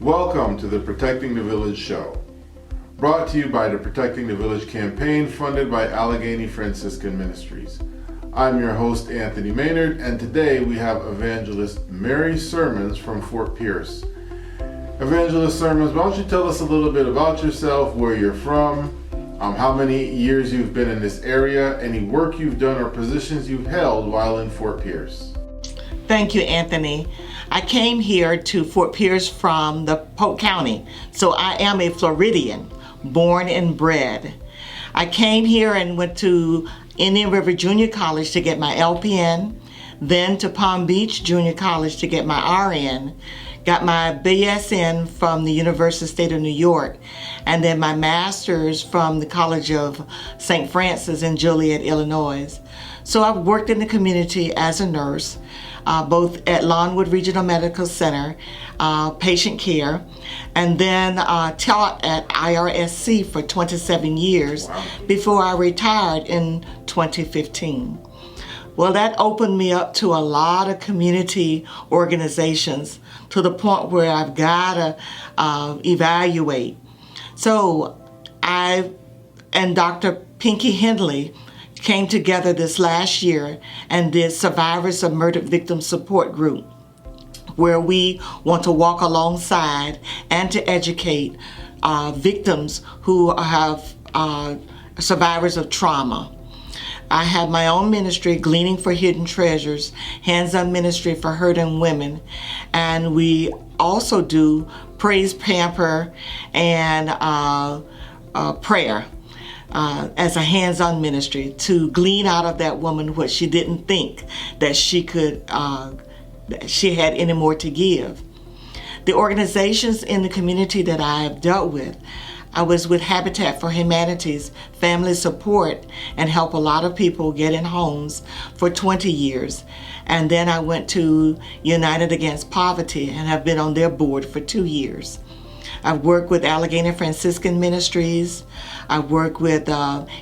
Welcome to the Protecting the Village show, brought to you by the Protecting the Village campaign funded by Allegheny Franciscan Ministries. I'm your host, Anthony Maynard, and today we have Evangelist Mary Sirmons from Fort Pierce. Evangelist Sirmons, why don't you tell us a little bit about yourself, where you're from, how many years you've been in this area, any work you've done or positions you've held while in Fort Pierce. Thank you, Anthony. I came here to Fort Pierce from the Polk County, so I am a Floridian, born and bred. I came here and went to Indian River Junior College to get my LPN, then to Palm Beach Junior College to get my RN, got my BSN from the University of State of New York, and then my master's from the College of St. Francis in Joliet, Illinois. So I've worked in the community as a nurse, both at Lawnwood Regional Medical Center, patient care, and then taught at IRSC for 27 years before I retired in 2015. Well, that opened me up to a lot of community organizations to the point where I've got to evaluate. So I and Dr. Pinky Hindley came together this last year and did Survivors of Murdered Victim Support Group, where we want to walk alongside and to educate victims who have survivors of trauma. I have my own ministry, Gleaning for Hidden Treasures, hands-on ministry for hurting women, and we also do praise, pamper, and prayer. As a hands-on ministry to glean out of that woman what she didn't think that she had any more to give. The organizations in the community that I have dealt with, I was with Habitat for Humanity's family support and help a lot of people get in homes for 20 years. And then I went to United Against Poverty and have been on their board for 2 years. I've worked with Allegheny Franciscan Ministries. I work with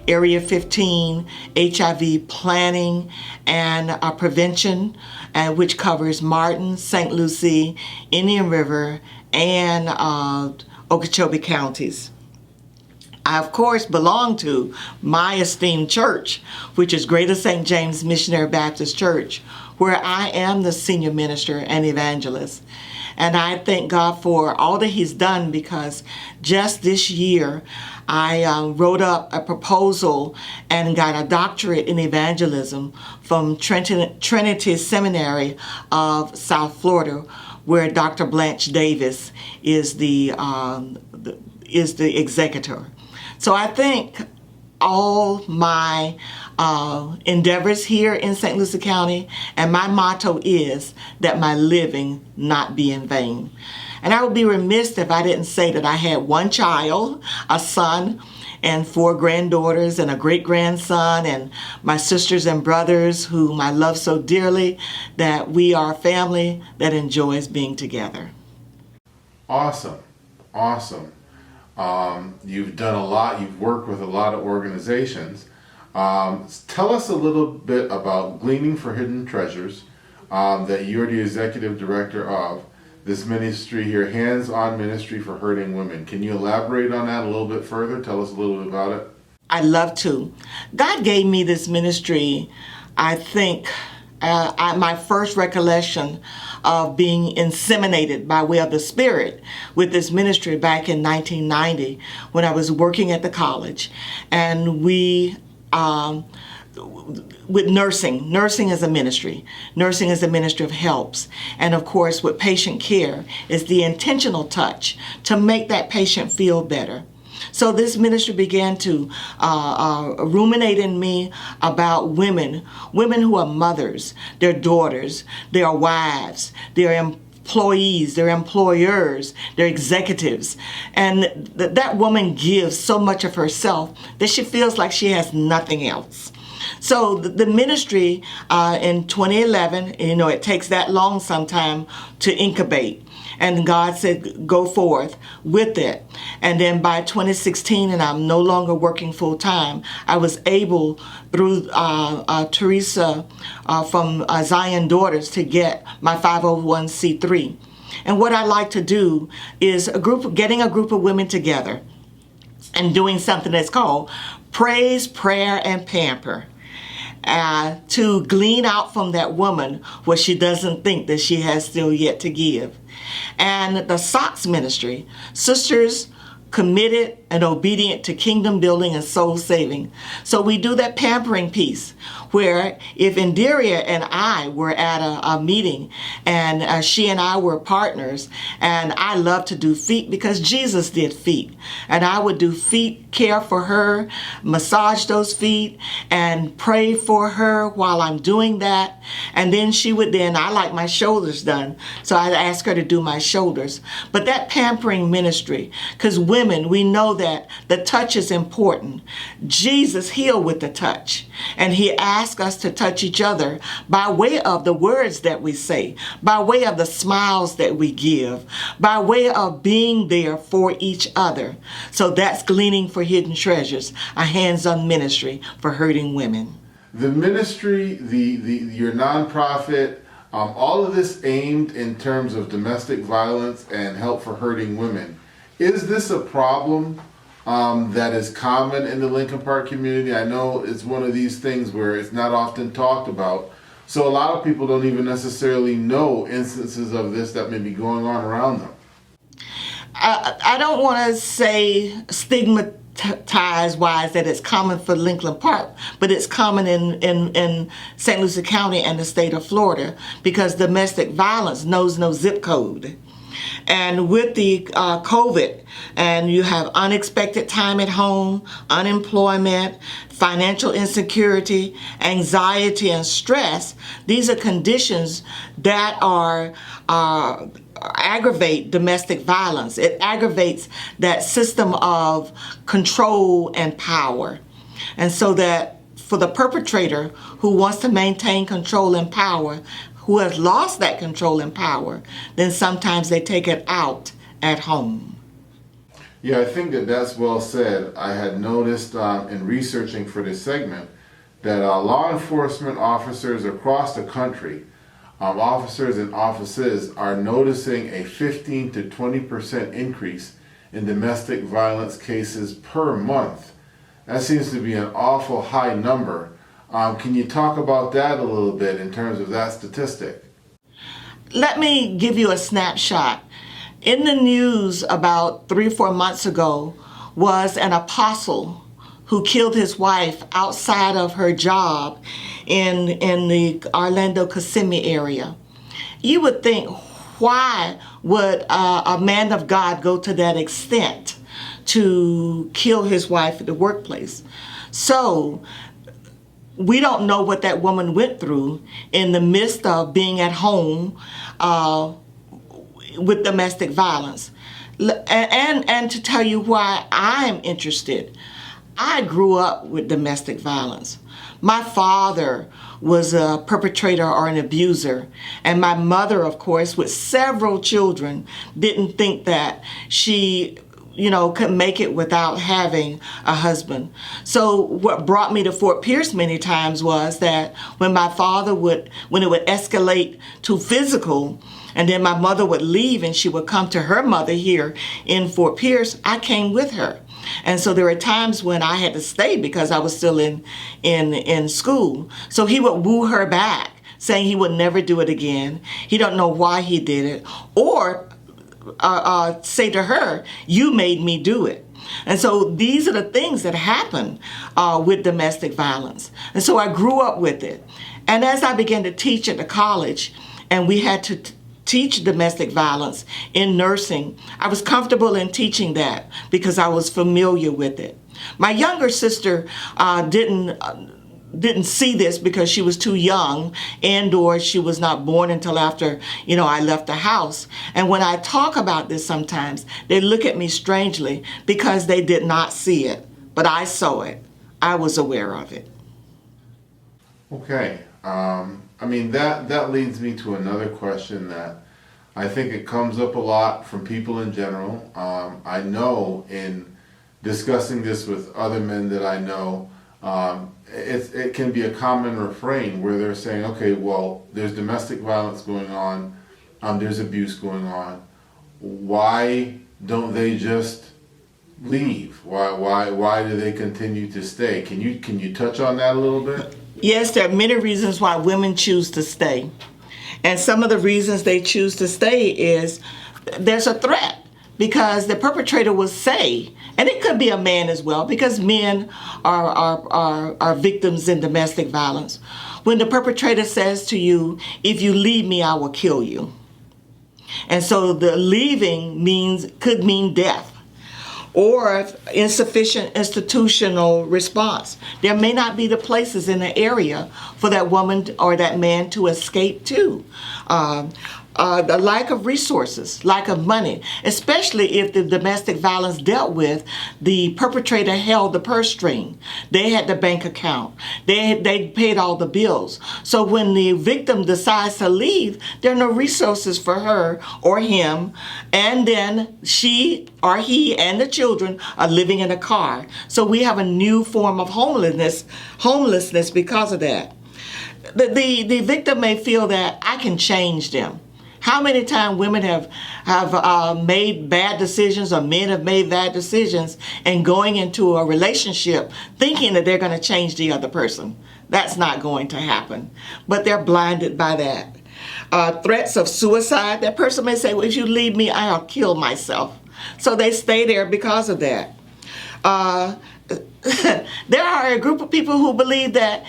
Area 15, HIV planning and prevention, which covers Martin, St. Lucie, Indian River, and Okeechobee counties. I, of course, belong to my esteemed church, which is Greater St. James Missionary Baptist Church, where I am the senior minister and evangelist. And I thank God for all that He's done, because just this year I wrote up a proposal and got a doctorate in evangelism from Trinity Seminary of South Florida, where Dr. Blanche Davis is the executor. So I think all my endeavors here in St. Lucie County, and my motto is that my living not be in vain. And I would be remiss if I didn't say that I had one child, a son, and 4 granddaughters and a great-grandson, and my sisters and brothers whom I love so dearly, that we are a family that enjoys being together. Awesome. You've done a lot, you've worked with a lot of organizations. Tell us a little bit about Gleaning for Hidden Treasures, that you're the executive director of this ministry here, hands-on ministry for hurting women. Can you elaborate on that a little bit further? Tell us a little bit about it. I'd love to. God gave me this ministry, I think, my first recollection of being inseminated by way of the Spirit with this ministry back in 1990 when I was working at the college. And we, with nursing is a ministry. Nursing is a ministry of helps. And of course, with patient care is the intentional touch to make that patient feel better. So this ministry began to ruminate in me about women who are mothers, their daughters, their wives, their employees, their employers, their executives. And that woman gives so much of herself that she feels like she has nothing else. So the ministry in 2011, it takes that long sometime to incubate. And God said, go forth with it. And then by 2016, and I'm no longer working full time, I was able, through Teresa from Zion Daughters, to get my 501c3. And what I like to do is getting a group of women together and doing something that's called praise, prayer, and pamper. To glean out from that woman what she doesn't think that she has still yet to give. And the Sox Ministry, sisters committed and obedient to kingdom building and soul saving. So we do that pampering piece where if Indiria and I were at a meeting and she and I were partners, and I love to do feet because Jesus did feet, and I would do feet, care for her, massage those feet and pray for her while I'm doing that. And then I like my shoulders done, so I'd ask her to do my shoulders. But that pampering ministry, because women, we know that the touch is important. Jesus healed with the touch, and he asked us to touch each other by way of the words that we say, by way of the smiles that we give, by way of being there for each other. So that's Gleaning for Hidden Treasures, a hands-on ministry for hurting women. The ministry, your nonprofit, all of this aimed in terms of domestic violence and help for hurting women. Is this a problem that is common in the Lincoln Park community? I know it's one of these things where it's not often talked about, so a lot of people don't even necessarily know instances of this that may be going on around them. I don't want to say stigmatized-wise that it's common for Lincoln Park, but it's common in St. Lucie County and the state of Florida, because domestic violence knows no zip code. And with the COVID, and you have unexpected time at home, unemployment, financial insecurity, anxiety, and stress, these are conditions that aggravate domestic violence. It aggravates that system of control and power. And so that for the perpetrator who wants to maintain control and power, who has lost that control and power, then sometimes they take it out at home. Yeah, I think that's well said. I had noticed in researching for this segment that law enforcement officers across the country, officers and offices, are noticing a 15 to 20% increase in domestic violence cases per month. That seems to be an awful high number. Can you talk about that a little bit in terms of that statistic? Let me give you a snapshot. In the news about 3 or 4 months ago was an apostle who killed his wife outside of her job in the Orlando Kissimmee area. You would think, why would a man of God go to that extent to kill his wife at the workplace? So we don't know what that woman went through in the midst of being at home with domestic violence. And to tell you why I'm interested, I grew up with domestic violence. My father was a perpetrator or an abuser, and my mother, of course, with several children, didn't think that she could make it without having a husband. So what brought me to Fort Pierce many times was that when my father when it would escalate to physical, and then my mother would leave and she would come to her mother here in Fort Pierce, I came with her. And so there were times when I had to stay because I was still in school. So he would woo her back, saying he would never do it again. He don't know why he did it. Or say to her, you made me do it. And so these are the things that happen with domestic violence. And so I grew up with it. And as I began to teach at the college, and we had to teach domestic violence in nursing, I was comfortable in teaching that because I was familiar with it. My younger sister didn't see this because she was too young, and or she was not born until after I left the house. And when I talk about this sometimes, they look at me strangely because they did not see it, but I saw it. I was aware of it. Okay. That leads me to another question that I think it comes up a lot from people in general. I know in discussing this with other men that I know, it can be a common refrain where they're saying, okay, well, there's domestic violence going on. there's abuse going on, why don't they just leave? Why do they continue to stay? Can you touch on that a little bit? Yes, there are many reasons why women choose to stay. And some of the reasons they choose to stay is there's a threat, because the perpetrator will say, and it could be a man as well, because men are victims in domestic violence. When the perpetrator says to you, if you leave me, I will kill you. And so the leaving could mean death, or insufficient institutional response. There may not be the places in the area for that woman or that man to escape to. The lack of resources, lack of money, especially if the domestic violence dealt with, the perpetrator held the purse string. They had the bank account. They paid all the bills. So when the victim decides to leave, there are no resources for her or him, and then she or he and the children are living in a car. So we have a new form of homelessness because of that. The victim may feel that I can change them. How many times women have made bad decisions, or men have made bad decisions, and going into a relationship thinking that they're going to change the other person? That's not going to happen. But they're blinded by that. Threats of suicide. That person may say, well, if you leave me, I'll kill myself. So they stay there because of that. There are a group of people who believe that,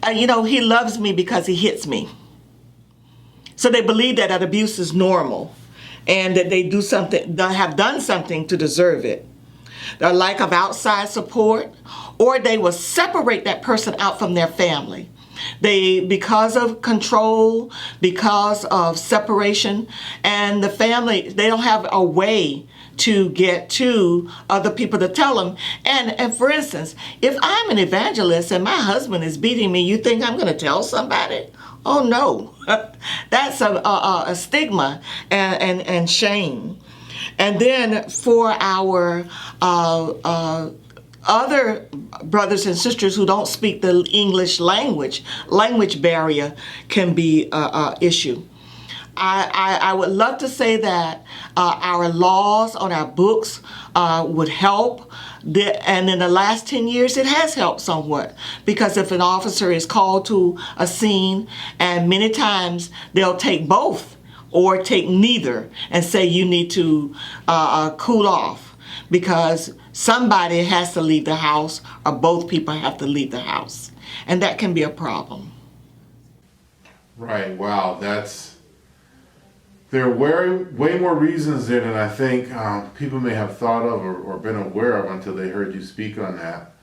he loves me because he hits me. So they believe that abuse is normal, and that they have done something to deserve it. The lack of outside support, or they will separate that person out from their family. Because of control, because of separation, and the family, they don't have a way to get to other people to tell them. And for instance, if I'm an evangelist and my husband is beating me, you think I'm going to tell somebody? Oh no, that's a stigma and shame. And then for our other brothers and sisters who don't speak the English language barrier can be an issue. I would love to say that our laws on our books would help. And in the last 10 years, it has helped somewhat, because if an officer is called to a scene, and many times they'll take both or take neither and say you need to cool off, because somebody has to leave the house or both people have to leave the house. And that can be a problem. Right. Wow. There are way more reasons there than I think people may have thought of or been aware of until they heard you speak on that.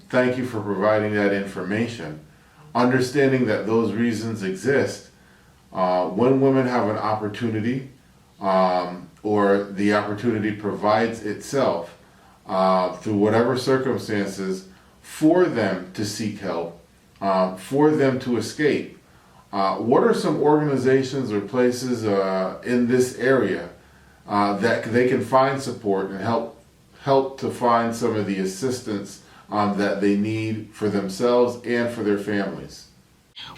Thank you for providing that information. Understanding that those reasons exist, when women have an opportunity, or the opportunity provides itself through whatever circumstances for them to seek help, for them to escape. What are some organizations or places in this area that they can find support and help to find some of the assistance that they need for themselves and for their families?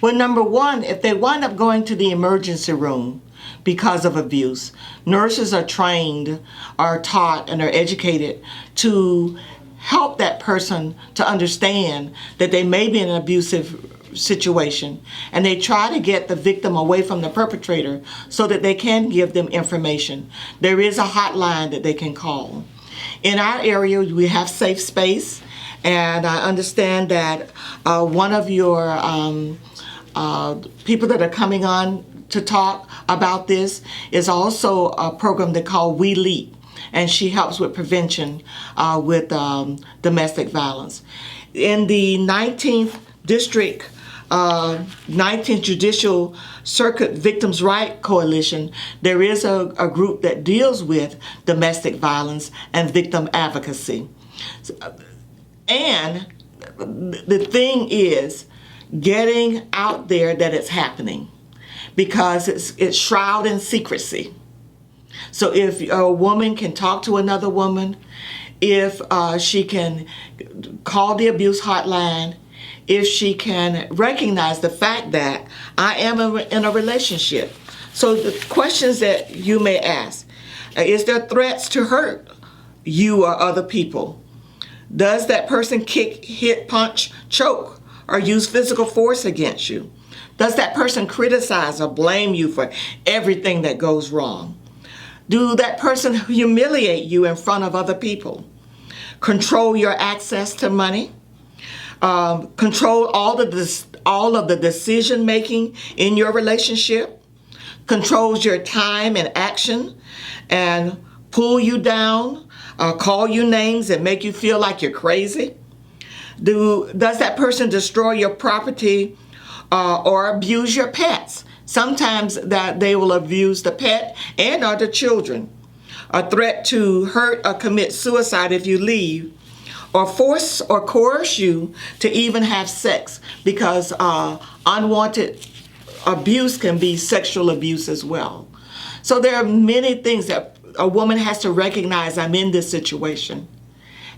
Well, number one, if they wind up going to the emergency room because of abuse, nurses are trained, are taught, and are educated to help that person to understand that they may be in an abusive situation, and they try to get the victim away from the perpetrator so that they can give them information. There is a hotline that they can call. In our area, we have SafeSpace, and I understand that one of your people that are coming on to talk about this is also a program they call We Leap, and she helps with prevention with domestic violence. In the 19th District 19th Judicial Circuit Victims' Right Coalition, there is a group that deals with domestic violence and victim advocacy. And the thing is getting out there that it's happening, because it's shrouded in secrecy. So if a woman can talk to another woman, if she can call the abuse hotline, if she can recognize the fact that I am in a relationship. So the questions that you may ask, is there threats to hurt you or other people? Does that person kick, hit, punch, choke, or use physical force against you? Does that person criticize or blame you for everything that goes wrong? Do that person humiliate you in front of other people? Control your access to money? Control all of the decision making in your relationship? Controls your time and action and pull you down, call you names and make you feel like you're crazy? Does that person destroy your property or abuse your pets? Sometimes that they will abuse the pet and or the children. A threat to hurt or commit suicide if you leave, or force or coerce you to even have sex, because unwanted abuse can be sexual abuse as well. So there are many things that a woman has to recognize. I'm in this situation.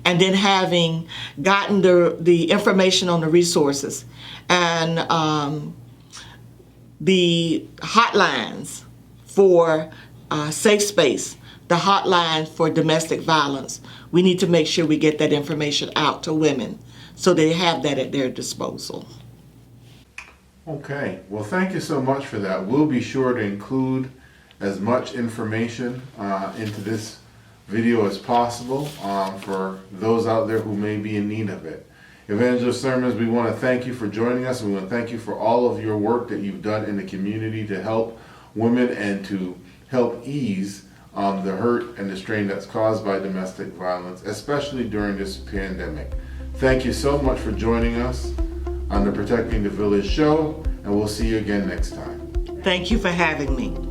And then having gotten the information on the resources and the hotlines for SafeSpace, the hotline for domestic violence, we need to make sure we get that information out to women so they have that at their disposal. Okay, well, thank you so much for that. We'll be sure to include as much information into this video as possible for those out there who may be in need of it. Evangelist Sirmons, we want to thank you for joining us. We want to thank you for all of your work that you've done in the community to help women and to help ease the hurt and the strain that's caused by domestic violence, especially during this pandemic. Thank you so much for joining us on the Protecting the Village show, and we'll see you again next time. Thank you for having me.